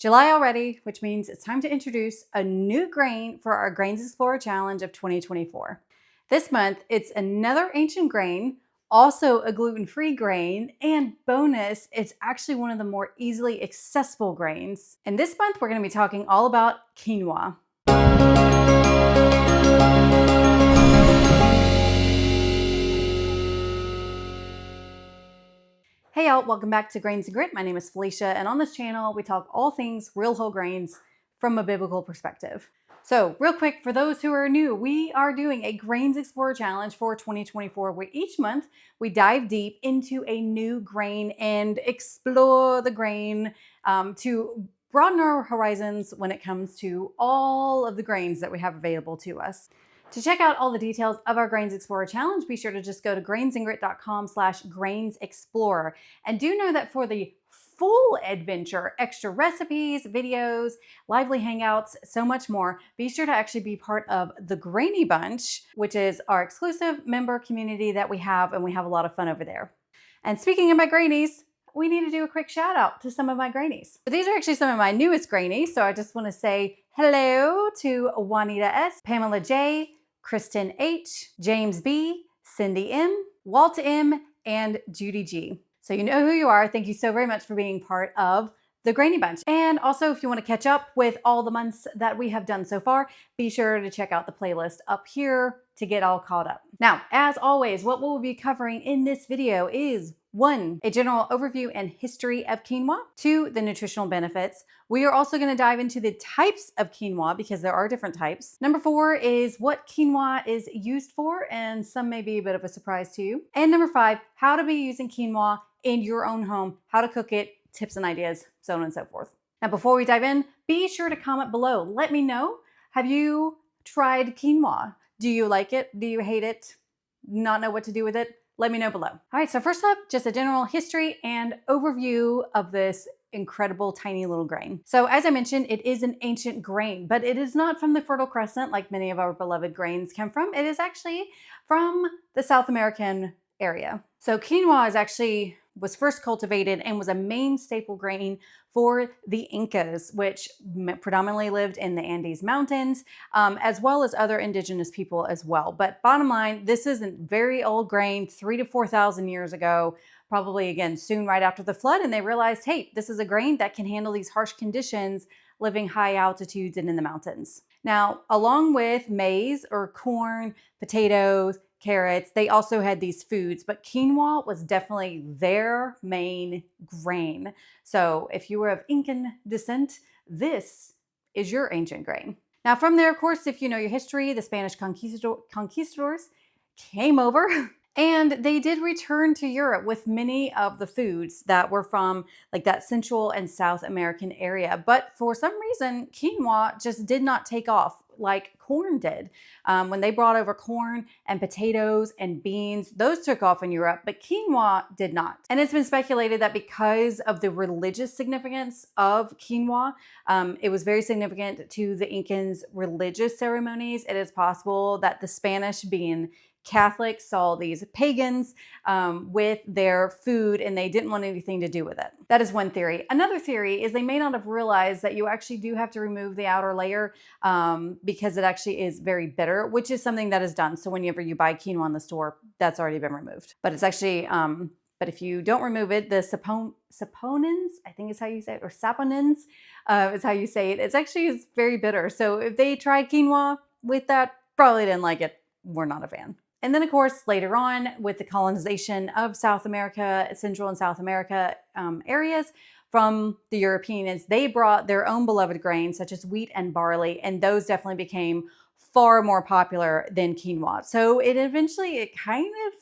July already, which means it's time to introduce a new grain for our Grains Explorer Challenge of 2024. This month, it's another ancient grain, also a gluten-free grain, and bonus, it's actually one of the more easily accessible grains. And this month, we're going to be talking all about quinoa. Hey y'all, welcome back to Grains and Grit. My name is Felicia, and on this channel, we talk all things real whole grains from a biblical perspective. So real quick, for those who are new, we are doing a Grains Explorer Challenge for 2024, where each month we dive deep into a new grain and explore the grain to broaden our horizons when it comes to all of the grains that we have available to us. To check out all the details of our Grains Explorer Challenge, be sure to just go to grainsandgrit.com/grainsexplorer. And do know that for the full adventure, extra recipes, videos, lively hangouts, so much more, be sure to actually be part of the Grainy Bunch, which is our exclusive member community that we have, and we have a lot of fun over there. And speaking of my Grainies, we need to do a quick shout out to some of my Grainies. But these are actually some of my newest Grainies, so I just want to say hello to Juanita S., Pamela J., Kristen H., James B., Cindy M., Walt M., and Judy G. So you know who you are. Thank you so very much for being part of the Grainy Bunch. And also, if you want to catch up with all the months that we have done so far, be sure to check out the playlist up here to get all caught up. Now, as always, what we'll be covering in this video is 1, a general overview and history of quinoa. 2, the nutritional benefits. We are also going to dive into the types of quinoa because there are different types. Number 4 is what quinoa is used for, and some may be a bit of a surprise to you. And number 5, how to be using quinoa in your own home, how to cook it, tips and ideas, so on and so forth. Now, before we dive in, be sure to comment below. Let me know, have you tried quinoa? Do you like it? Do you hate it? Not know what to do with it? Let me know below. All right, so first up, just a general history and overview of this incredible tiny little grain. So as I mentioned, it is an ancient grain, but it is not from the Fertile Crescent like many of our beloved grains come from. It is actually from the South American area. So quinoa was first cultivated and was a main staple grain for the Incas, which predominantly lived in the Andes Mountains, as well as other indigenous people as well. But bottom line, this is a very old grain, 3,000 to 4,000 years ago, probably again soon right after the flood, and they realized, hey, this is a grain that can handle these harsh conditions living high altitudes and in the mountains. Now, along with maize or corn, potatoes, carrots, they also had these foods, but quinoa was definitely their main grain. So if you were of Incan descent, this is your ancient grain. Now from there, of course, if you know your history, the Spanish conquistadors came over and they did return to Europe with many of the foods that were from like that Central and South American area. But for some reason, quinoa just did not take off like corn did. When they brought over corn and potatoes and beans, those took off in Europe, but quinoa did not. And it's been speculated that because of the religious significance of quinoa, it was very significant to the Incans' religious ceremonies. It is possible that the Spanish, being Catholics, saw these pagans with their food and they didn't want anything to do with it. That is one theory. Another theory is they may not have realized that you actually do have to remove the outer layer because it actually is very bitter, which is something that is done. So whenever you buy quinoa in the store, that's already been removed. But it's actually, but if you don't remove it, the saponins, I think is how you say it, or saponins is how you say it. It's actually very bitter. So if they tried quinoa with that, probably didn't like it. We're not a fan. And then, of course, later on with the colonization of South America, Central and South America areas from the Europeans, they brought their own beloved grains such as wheat and barley, and those definitely became far more popular than quinoa. So it kind of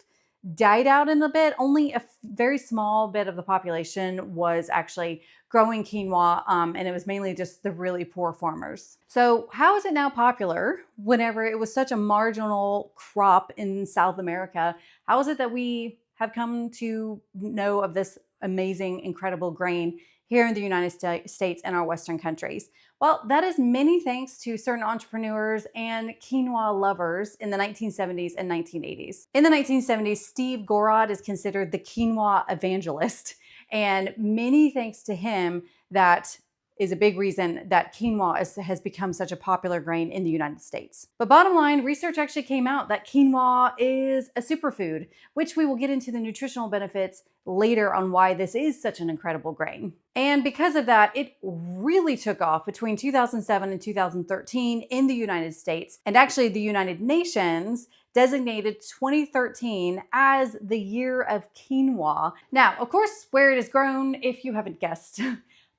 died out in a bit. Only a very small bit of the population was actually growing quinoa, and it was mainly just the really poor farmers. So how is it now popular whenever it was such a marginal crop in South America? How is it that we have come to know of this amazing, incredible grain here in the United States and our Western countries? Well, that is many thanks to certain entrepreneurs and quinoa lovers in the 1970s and 1980s. In the 1970s, Steve Gorod is considered the quinoa evangelist, and many thanks to him that is a big reason that quinoa has become such a popular grain in the United States. But bottom line, research actually came out that quinoa is a superfood, which we will get into the nutritional benefits later on why this is such an incredible grain. And because of that, it really took off between 2007 and 2013 in the United States. And actually, the United Nations designated 2013 as the year of quinoa. Now, of course, where it is grown, if you haven't guessed,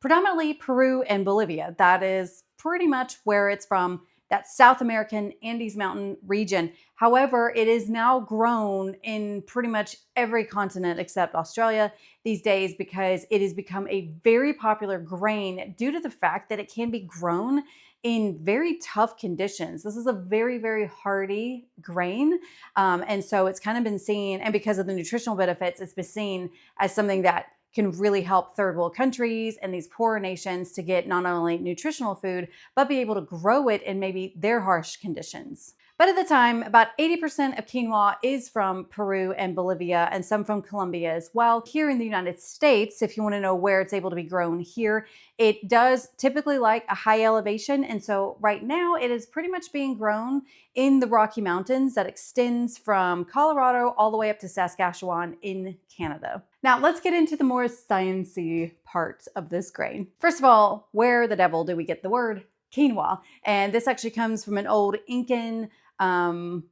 predominantly Peru and Bolivia. That is pretty much where it's from, that South American Andes Mountain region. However, it is now grown in pretty much every continent except Australia these days because it has become a very popular grain due to the fact that it can be grown in very tough conditions. This is a very, very hardy grain. And so it's kind of been seen, and because of the nutritional benefits, it's been seen as something that can really help third world countries and these poorer nations to get not only nutritional food, but be able to grow it in maybe their harsh conditions. But at the time, about 80% of quinoa is from Peru and Bolivia, and some from Colombia as well. Here in the United States, if you want to know where it's able to be grown here, it does typically like a high elevation. And so right now it is pretty much being grown in the Rocky Mountains that extends from Colorado all the way up to Saskatchewan in Canada. Now let's get into the more sciencey parts of this grain. First of all, where the devil do we get the word quinoa? And this actually comes from an old Incan word,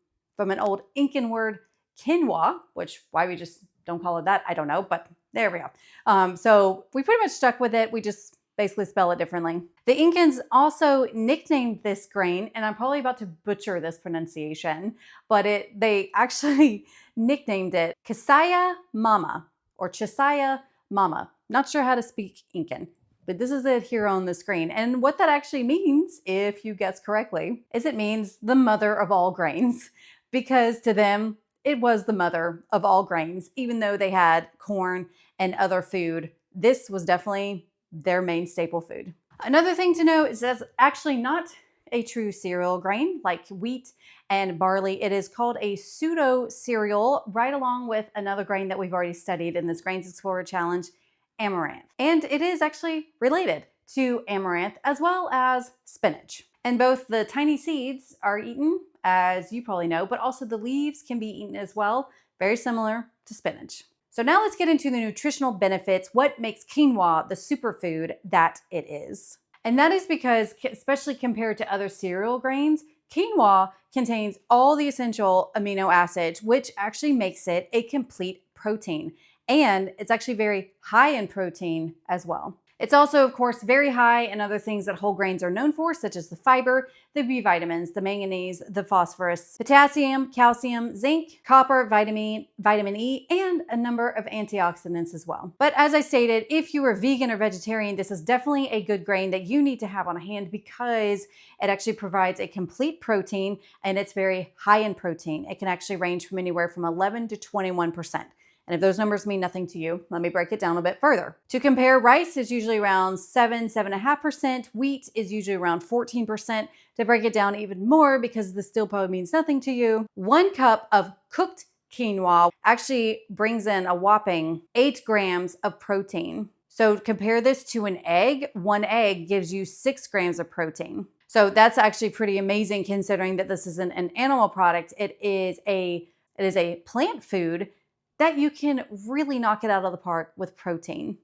quinoa, which why we just don't call it that, I don't know, but there we go. So we pretty much stuck with it. We just basically spell it differently. The Incans also nicknamed this grain, and I'm probably about to butcher this pronunciation, but they actually nicknamed it Chisaya Mama or Chisaya Mama. Not sure how to speak Incan, but this is it here on the screen. And what that actually means, if you guess correctly, is it means the mother of all grains, because to them, it was the mother of all grains. Even though they had corn and other food, this was definitely their main staple food. Another thing to know is that it's actually not a true cereal grain like wheat and barley. It is called a pseudo cereal, right along with another grain that we've already studied in this Grains Explorer Challenge, amaranth. And it is actually related to amaranth as well as spinach. And both the tiny seeds are eaten, as you probably know, but also the leaves can be eaten as well, very similar to spinach. So now let's get into the nutritional benefits, what makes quinoa the superfood that it is. And that is because, especially compared to other cereal grains, quinoa contains all the essential amino acids, which actually makes it a complete protein. And it's actually very high in protein as well. It's also, of course, very high in other things that whole grains are known for, such as the fiber, the B vitamins, the manganese, the phosphorus, potassium, calcium, zinc, copper, vitamin E, and a number of antioxidants as well. But as I stated, if you are vegan or vegetarian, this is definitely a good grain that you need to have on hand because it actually provides a complete protein and it's very high in protein. It can actually range from anywhere from 11 to 21%. And if those numbers mean nothing to you, let me break it down a bit further. To compare, rice is usually around 7.5%. Wheat is usually around 14%. To break it down even more, because this still probably means nothing to you, 1 cup of cooked quinoa actually brings in a whopping 8 grams of protein. So compare this to an egg. 1 egg gives you 6 grams of protein. So that's actually pretty amazing considering that this isn't an animal product. It is a plant food that you can really knock it out of the park with protein.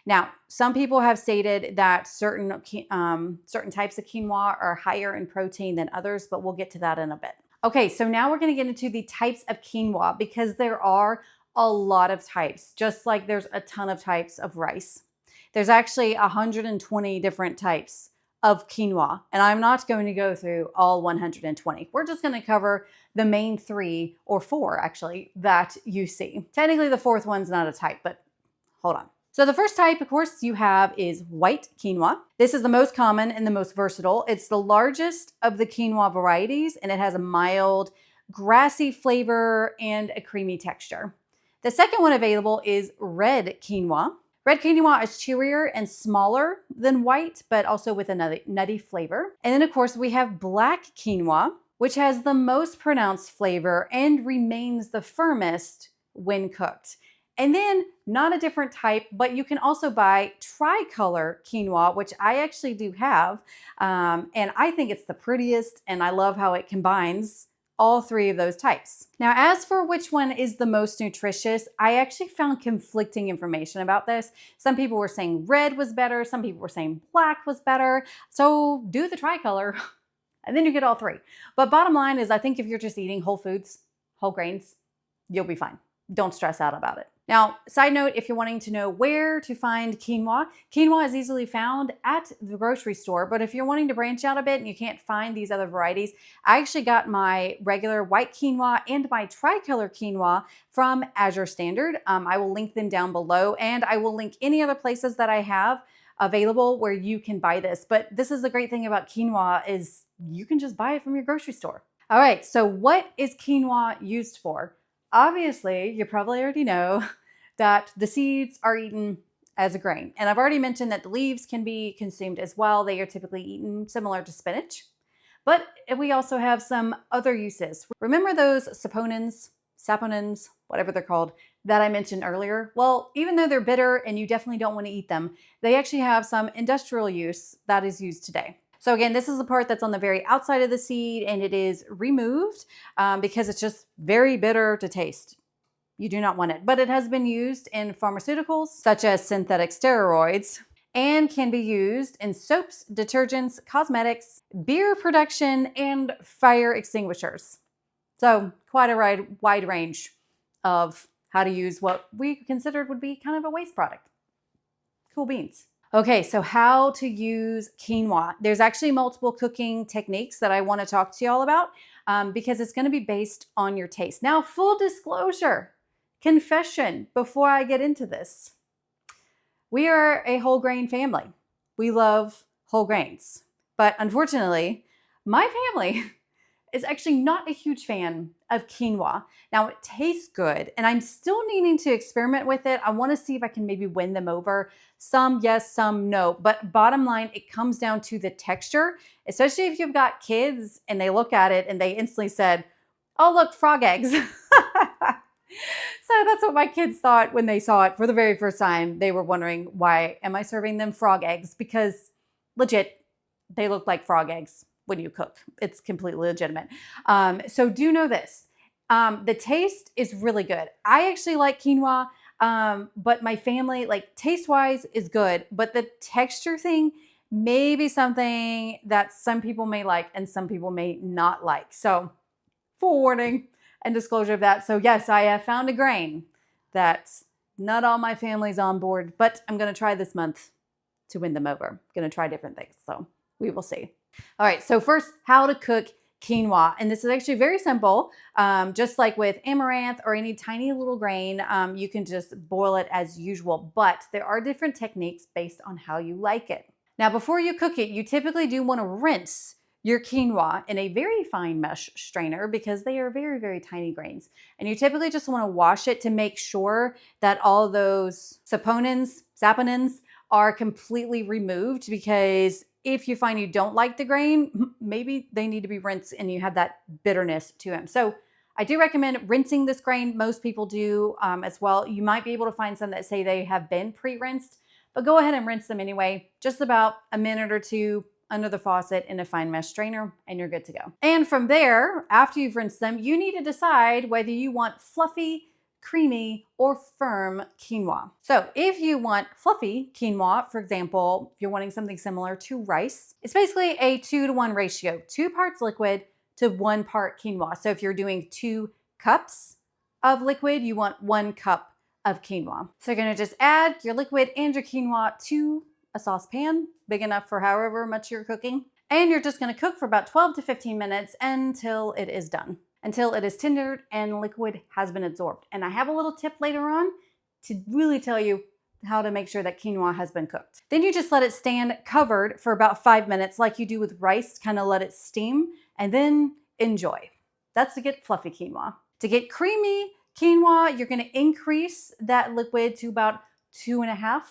Now, some people have stated that certain types of quinoa are higher in protein than others, but we'll get to that in a bit. Okay, so now we're gonna get into the types of quinoa because there are a lot of types, just like there's a ton of types of rice. There's actually 120 different types of quinoa, and I'm not going to go through all 120. We're just going to cover the main 3 or 4 actually that you see. Technically the 4th one's not a type, but hold on. So the first type, of course, you have is white quinoa. This is the most common and the most versatile. It's the largest of the quinoa varieties, and it has a mild, grassy flavor and a creamy texture. The second one available is red quinoa. Red quinoa is chewier and smaller than white, but also with a nutty flavor. And then, of course, we have black quinoa, which has the most pronounced flavor and remains the firmest when cooked. And then not a different type, but you can also buy tricolor quinoa, which I actually do have. And I think it's the prettiest, and I love how it combines all three of those types. Now, as for which one is the most nutritious, I actually found conflicting information about this. Some people were saying red was better. Some people were saying black was better. So do the tricolor and then you get all three. But bottom line is, I think if you're just eating whole foods, whole grains, you'll be fine. Don't stress out about it. Now, side note, if you're wanting to know where to find quinoa, quinoa is easily found at the grocery store. But if you're wanting to branch out a bit and you can't find these other varieties, I actually got my regular white quinoa and my tricolor quinoa from Azure Standard. I will link them down below, and I will link any other places that I have available where you can buy this. But this is the great thing about quinoa, is you can just buy it from your grocery store. All right, so what is quinoa used for? Obviously, you probably already know that the seeds are eaten as a grain. And I've already mentioned that the leaves can be consumed as well. They are typically eaten similar to spinach. But we also have some other uses. Remember those saponins, whatever they're called, that I mentioned earlier? Well, even though they're bitter and you definitely don't want to eat them, they actually have some industrial use that is used today. So again, this is the part that's on the very outside of the seed, and it is removed because it's just very bitter to taste. You do not want it. But it has been used in pharmaceuticals, such as synthetic steroids, and can be used in soaps, detergents, cosmetics, beer production, and fire extinguishers. So quite a wide range of how to use what we considered would be kind of a waste product. Cool beans. Okay, so how to use quinoa. There's actually multiple cooking techniques that I want to talk to y'all about because it's going to be based on your taste. Now, full disclosure, confession before I get into this. We are a whole grain family. We love whole grains. But unfortunately, my family is actually not a huge fan of quinoa. Now, it tastes good, and I'm still needing to experiment with it. I want to see if I can maybe win them over. Some yes, some no. But bottom line, it comes down to the texture, especially if you've got kids and they look at it and they instantly said, oh, look, frog eggs. So that's what my kids thought when they saw it for the very first time. They were wondering, why am I serving them frog eggs? Because legit, they look like frog eggs when you cook. It's completely legitimate. So do know this. The taste is really good. I actually like quinoa, but my family, like taste-wise, is good. But the texture thing may be something that some people may like and some people may not like. So forewarning and disclosure of that. So yes, I have found a grain that not all my family's on board, but I'm going to try this month to win them over. I'm going to try different things. So we will see. All right, so first, how to cook quinoa. And this is actually very simple. Just like with amaranth or any tiny little grain, you can just boil it as usual. But there are different techniques based on how you like it. Now, before you cook it, you typically do want to rinse your quinoa in a very fine mesh strainer because they are very, very tiny grains. And you typically just want to wash it to make sure that all those saponins are completely removed, because if you find you don't like the grain, maybe they need to be rinsed and you have that bitterness to them. So I do recommend rinsing this grain. Most people do as well. You might be able to find some that say they have been pre-rinsed, but go ahead and rinse them anyway. Just about a minute or two under the faucet in a fine mesh strainer, and you're good to go. And from there, after you've rinsed them, you need to decide whether you want fluffy, creamy, or firm quinoa. So if you want fluffy quinoa, for example, if you're wanting something similar to rice, it's basically a 2-to-1 ratio, 2 parts liquid to 1 part quinoa. So if you're doing 2 cups of liquid, you want 1 cup of quinoa. So you're gonna just add your liquid and your quinoa to a saucepan, big enough for however much you're cooking. And you're just gonna cook for about 12 to 15 minutes until it is done, until it is tendered and liquid has been absorbed. And I have a little tip later on to really tell you how to make sure that quinoa has been cooked. Then you just let it stand covered for about 5 minutes like you do with rice, kind of let it steam, and then enjoy. That's to get fluffy quinoa. To get creamy quinoa, you're gonna increase that liquid to about 2.5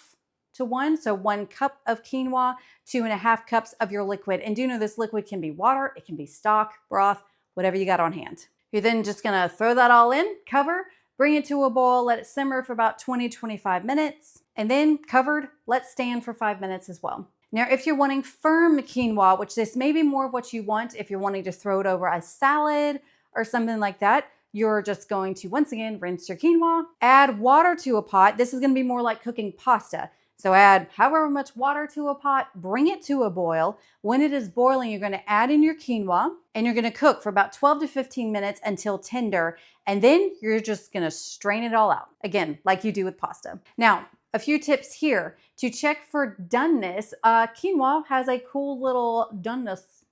to 1. So 1 cup of quinoa, 2.5 cups of your liquid. And do know this liquid can be water, it can be stock, broth, whatever you got on hand. You're then just gonna throw that all in, cover, bring it to a boil, let it simmer for about 20-25 minutes, and then covered, let stand for 5 minutes as well. Now, if you're wanting firm quinoa, which this may be more of what you want if you're wanting to throw it over a salad or something like that, you're just going to, once again, rinse your quinoa, add water to a pot. This is going to be more like cooking pasta. So add however much water to a pot, bring it to a boil. When it is boiling, you're going to add in your quinoa and you're going to cook for about 12 to 15 minutes until tender. And then you're just going to strain it all out. Again, like you do with pasta. Now, a few tips here to check for doneness. Quinoa has a cool little doneness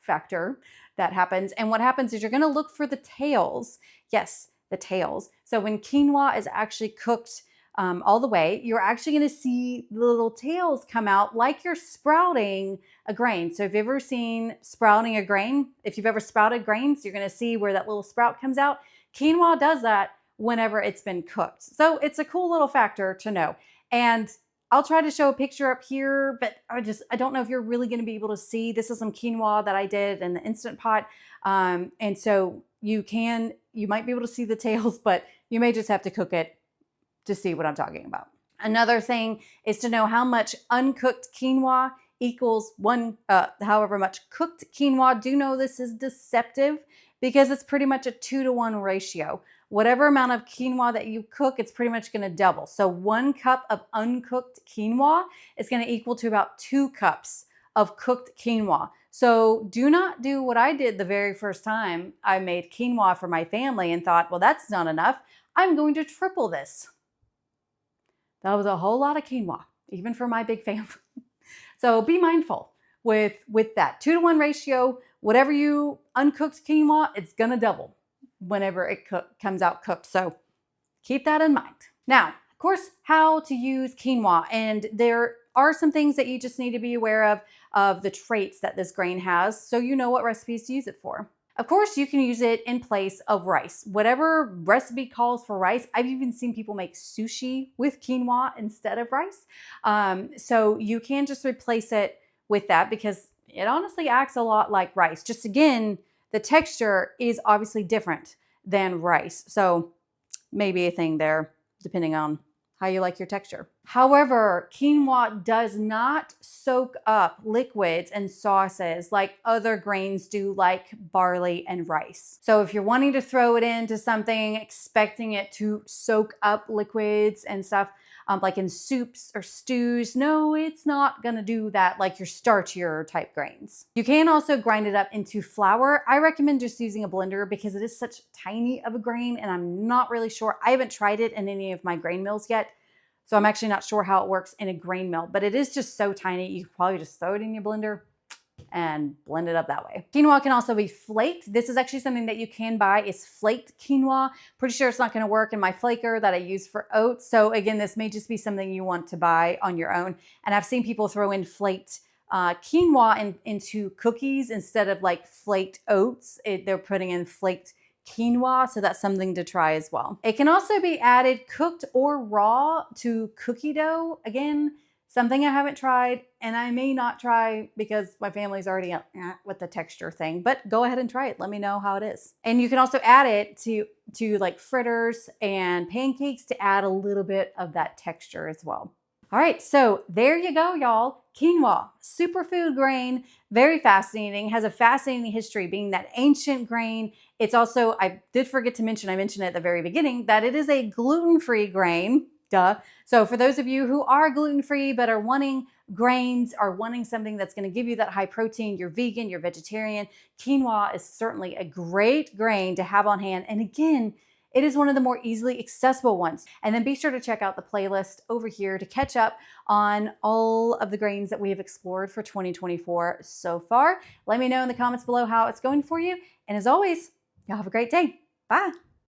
factor that happens. And what happens is you're going to look for the tails. Yes, the tails. So when quinoa is actually cooked all the way, you're actually going to see the little tails come out like you're sprouting a grain. So if you've ever seen sprouting a grain, if you've ever sprouted grains, you're going to see where that little sprout comes out. Quinoa does that whenever it's been cooked. So it's a cool little factor to know. And I'll try to show a picture up here, but I don't know if you're really going to be able to see. This is some quinoa that I did in the Instant Pot. And so you might be able to see the tails, but you may just have to cook it to see what I'm talking about. Another thing is to know how much uncooked quinoa equals however much cooked quinoa. Do know this is deceptive because it's pretty much a 2-to-1 ratio. Whatever amount of quinoa that you cook, it's pretty much going to double. So 1 cup of uncooked quinoa is going to equal to about 2 cups of cooked quinoa. So do not do what I did the very first time I made quinoa for my family and thought, well, that's not enough. I'm going to triple this. That was a whole lot of quinoa, even for my big family. So be mindful with that 2-to-1 ratio. Whatever you uncooked quinoa, it's going to double whenever it comes out cooked. So keep that in mind. Now, of course, how to use quinoa. And there are some things that you just need to be aware of the traits that this grain has, so you know what recipes to use it for. Of course, you can use it in place of rice. Whatever recipe calls for rice. I've even seen people make sushi with quinoa instead of rice. So you can just replace it with that because it honestly acts a lot like rice. Just again, the texture is obviously different than rice. So maybe a thing there, depending on how you like your texture. However, quinoa does not soak up liquids and sauces like other grains do, like barley and rice. So if you're wanting to throw it into something, expecting it to soak up liquids and stuff, like in soups or stews, no, it's not gonna do that like your starchier type grains. You can also grind it up into flour. I recommend just using a blender because it is such tiny of a grain and I'm not really sure. I haven't tried it in any of my grain mills yet, so I'm actually not sure how it works in a grain mill, but it is just so tiny. You can probably just throw it in your blender and blend it up that way. Quinoa can also be flaked. This is actually something that you can buy, is flaked quinoa. Pretty sure it's not gonna work in my flaker that I use for oats. So again, this may just be something you want to buy on your own. And I've seen people throw in flaked quinoa into cookies instead of like flaked oats. They're putting in flaked quinoa, so that's something to try as well. It can also be added cooked or raw to cookie dough. Again, something I haven't tried and I may not try because my family's already with the texture thing, but go ahead and try it. Let me know how it is. And you can also add it to like fritters and pancakes to add a little bit of that texture as well. All right, so there you go, y'all. Quinoa, superfood grain, very fascinating, has a fascinating history being that ancient grain. It's also, I did forget to mention, I mentioned it at the very beginning, that it is a gluten-free grain. Duh. So for those of you who are gluten-free but are wanting grains, are wanting something that's going to give you that high protein, you're vegan, you're vegetarian, quinoa is certainly a great grain to have on hand. And again, it is one of the more easily accessible ones. And then be sure to check out the playlist over here to catch up on all of the grains that we have explored for 2024 so far. Let me know in the comments below how it's going for you. And as always, y'all have a great day. Bye.